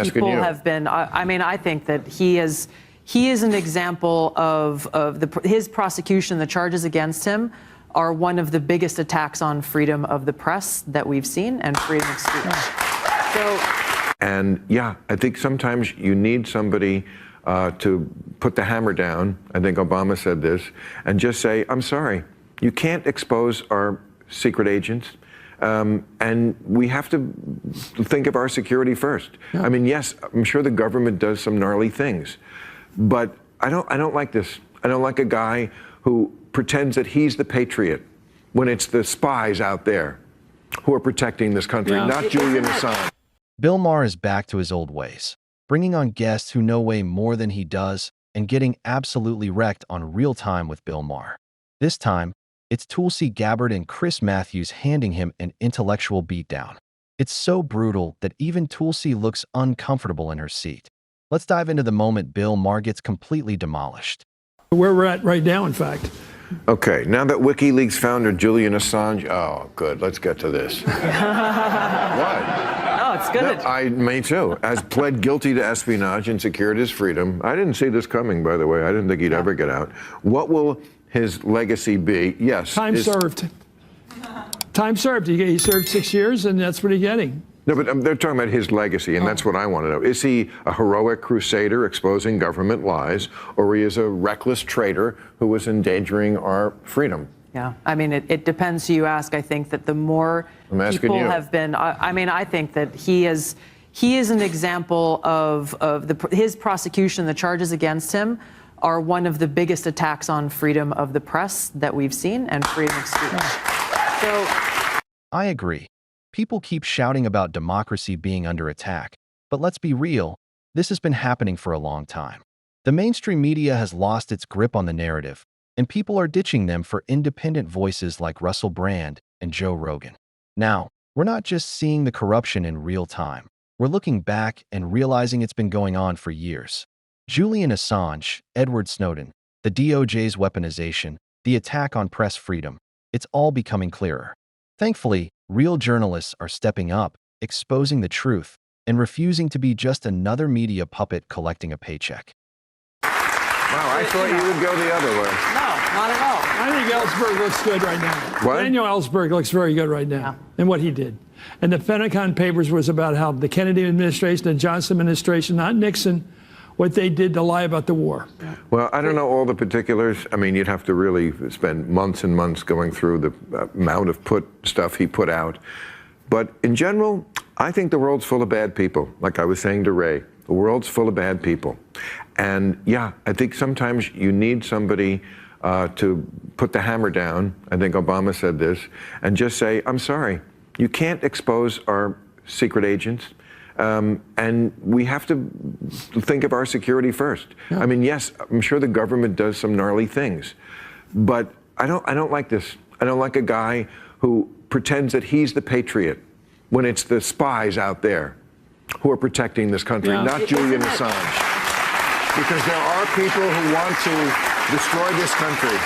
people have been. I mean, I think that he is an example of his prosecution. The charges against him are one of the biggest attacks on freedom of the press that we've seen and freedom of speech. And yeah, I think sometimes you need somebody to put the hammer down. I think Obama said this, and just say, I'm sorry, you can't expose our secret agents. And we have to think of our security first. Yeah. I mean, yes, I'm sure the government does some gnarly things, but I don't like this. I don't like a guy who pretends that he's the patriot when it's the spies out there who are protecting this country, not Julian Assange. Bill Maher is back to his old ways, bringing on guests who know way more than he does and getting absolutely wrecked on Real Time with Bill Maher. This time, it's Tulsi Gabbard and Chris Matthews handing him an intellectual beatdown. It's so brutal that even Tulsi looks uncomfortable in her seat. Let's dive into the moment Bill Maher gets completely demolished. Where we're at right now, in fact. Okay, now that WikiLeaks founder Julian Assange, oh, good, let's get to this. What? Oh, it's good. Me too. Has pled guilty to espionage and secured his freedom. I didn't see this coming, by the way. I didn't think he'd ever get out. What will his legacy be? Yes. Time served. Time served. He served 6 years, and that's what he's getting. No, but they're talking about his legacy, and that's what I want to know. Is he a heroic crusader exposing government lies, or he is a reckless traitor who was endangering our freedom? Yeah, I mean, it depends who you ask. I think that the more people have been, I mean, I think that he is an example of his prosecution. The charges against him are one of the biggest attacks on freedom of the press that we've seen and freedom of speech. So, I agree. People keep shouting about democracy being under attack, but let's be real, this has been happening for a long time. The mainstream media has lost its grip on the narrative, and people are ditching them for independent voices like Russell Brand and Joe Rogan. Now, we're not just seeing the corruption in real time. We're looking back and realizing it's been going on for years. Julian Assange, Edward Snowden, the DOJ's weaponization, the attack on press freedom, it's all becoming clearer. Thankfully, real journalists are stepping up, exposing the truth, and refusing to be just another media puppet collecting a paycheck. Wow, I thought you would go the other way. no, not at all. I think Ellsberg looks good right now. What? Daniel Ellsberg looks very good right now in what he did. And the Pentagon Papers was about how the Kennedy administration and Johnson administration, not Nixon, what they did to lie about the war. Well, I don't know all the particulars. I mean, you'd have to really spend months and months going through the amount of stuff he put out. But in general, I think the world's full of bad people. Like I was saying to Ray, the world's full of bad people. And yeah, I think sometimes you need somebody to put the hammer down. I think Obama said this, and just say, I'm sorry, you can't expose our secret agents. And we have to think of our security first. Yeah. I mean, yes, I'm sure the government does some gnarly things, but I don't like this. I don't like a guy who pretends that he's the patriot when it's the spies out there who are protecting this country, not Julian Assange. Because there are people who want to destroy this country.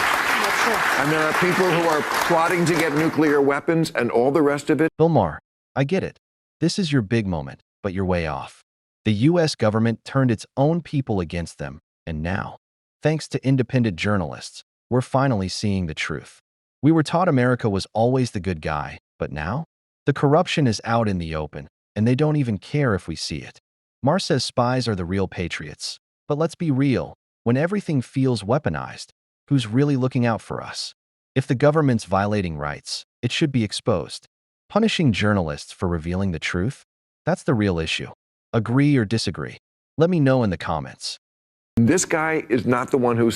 And there are people who are plotting to get nuclear weapons and all the rest of it. Bill Maher, I get it. This is your big moment. But you're way off. The U.S. government turned its own people against them, and now, thanks to independent journalists, we're finally seeing the truth. We were taught America was always the good guy, but now, the corruption is out in the open, and they don't even care if we see it. Maher says spies are the real patriots. But let's be real, when everything feels weaponized, who's really looking out for us? If the government's violating rights, it should be exposed. Punishing journalists for revealing the truth? That's the real issue. Agree or disagree? Let me know in the comments. This guy is not the one who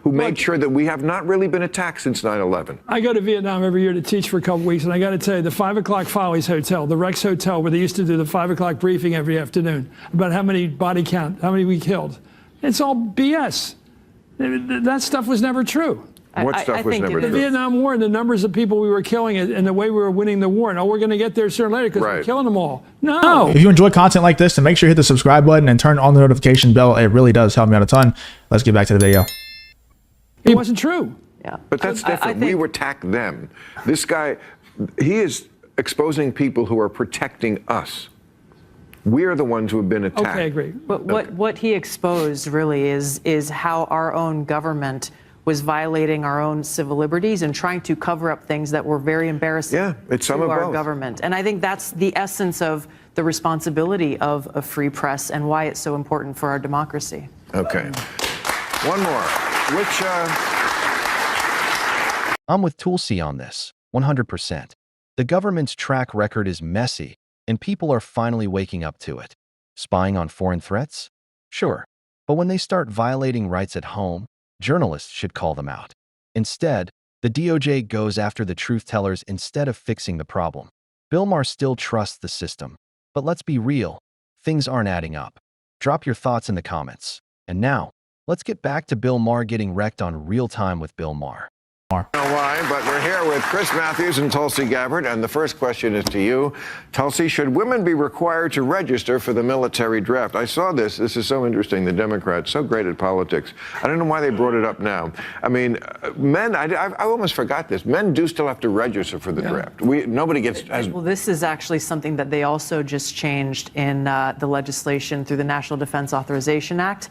made sure that we have not really been attacked since 9/11. I go to Vietnam every year to teach for a couple weeks, and I got to tell you, the 5 o'clock Follies Hotel, the Rex Hotel, where they used to do the 5 o'clock briefing every afternoon about how many body count, how many we killed. It's all BS. That stuff was never true. What stuff was never true? The Vietnam War and the numbers of people we were killing and the way we were winning the war. No, we're going to get there sooner or later because we're killing them all. No. If you enjoy content like this, then make sure you hit the subscribe button and turn on the notification bell. It really does help me out a ton. Let's get back to the video. It wasn't true. Yeah. But that's different. We attack them. This guy, he is exposing people who are protecting us. We're the ones who have been attacked. Okay, I agree. But what he exposed really is how our own government was violating our own civil liberties and trying to cover up things that were very embarrassing it's some to of our both. government. And I think that's the essence of the responsibility of a free press and why it's so important for our democracy. Okay. One more. Which, I'm with Tulsi on this, 100%. The government's track record is messy, and people are finally waking up to it. Spying on foreign threats? Sure. But when they start violating rights at home, journalists should call them out. Instead, the DOJ goes after the truth-tellers instead of fixing the problem. Bill Maher still trusts the system. But let's be real, things aren't adding up. Drop your thoughts in the comments. And now, let's get back to Bill Maher getting wrecked on Real Time with Bill Maher. I don't know why, but we're here with Chris Matthews and Tulsi Gabbard, and the first question is to you. Tulsi, should women be required to register for the military draft? I saw this. This is so interesting. The Democrats, so great at politics. I don't know why they brought it up now. I mean, men, I almost forgot this. Men do still have to register for the draft. Nobody gets... Well, this is actually something that they also just changed in the legislation through the National Defense Authorization Act.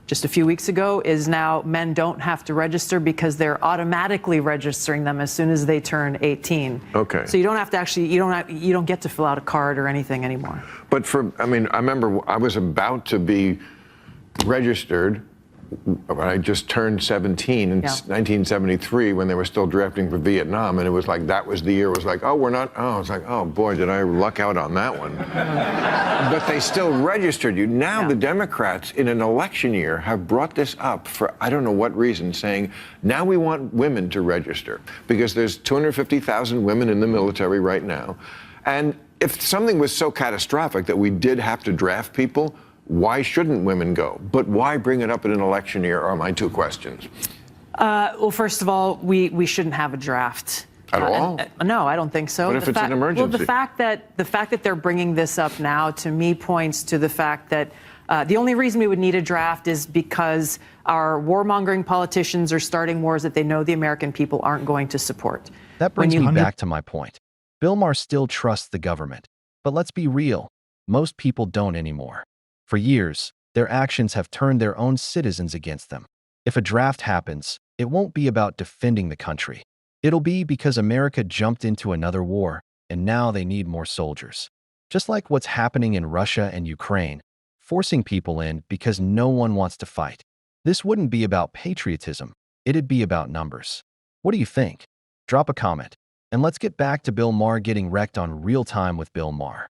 Just a few weeks ago, is now men don't have to register because they're automatically registering them as soon as they turn 18. Okay. So you don't have to actually, you don't get to fill out a card or anything anymore. But I remember I was about to be registered. I just turned 17 in 1973 when they were still drafting for Vietnam, and it was like that was the year. It was like, oh, we're not. Oh, it's like, oh boy, did I luck out on that one. But they still registered you. Now the Democrats in an election year have brought this up for I don't know what reason, saying now we want women to register because there's 250,000 women in the military right now, and if something was so catastrophic that we did have to draft people, why shouldn't women go? But why bring it up in an election year are my two questions. Well, first of all, we shouldn't have a draft. At all? No, I don't think so. What if it's an emergency? Well, the fact that they're bringing this up now, to me, points to the fact that the only reason we would need a draft is because our warmongering politicians are starting wars that they know the American people aren't going to support. That brings me back to my point. Bill Maher still trusts the government. But let's be real, most people don't anymore. For years, their actions have turned their own citizens against them. If a draft happens, it won't be about defending the country. It'll be because America jumped into another war, and now they need more soldiers. Just like what's happening in Russia and Ukraine, forcing people in because no one wants to fight. This wouldn't be about patriotism, it'd be about numbers. What do you think? Drop a comment, and let's get back to Bill Maher getting wrecked on Real Time with Bill Maher.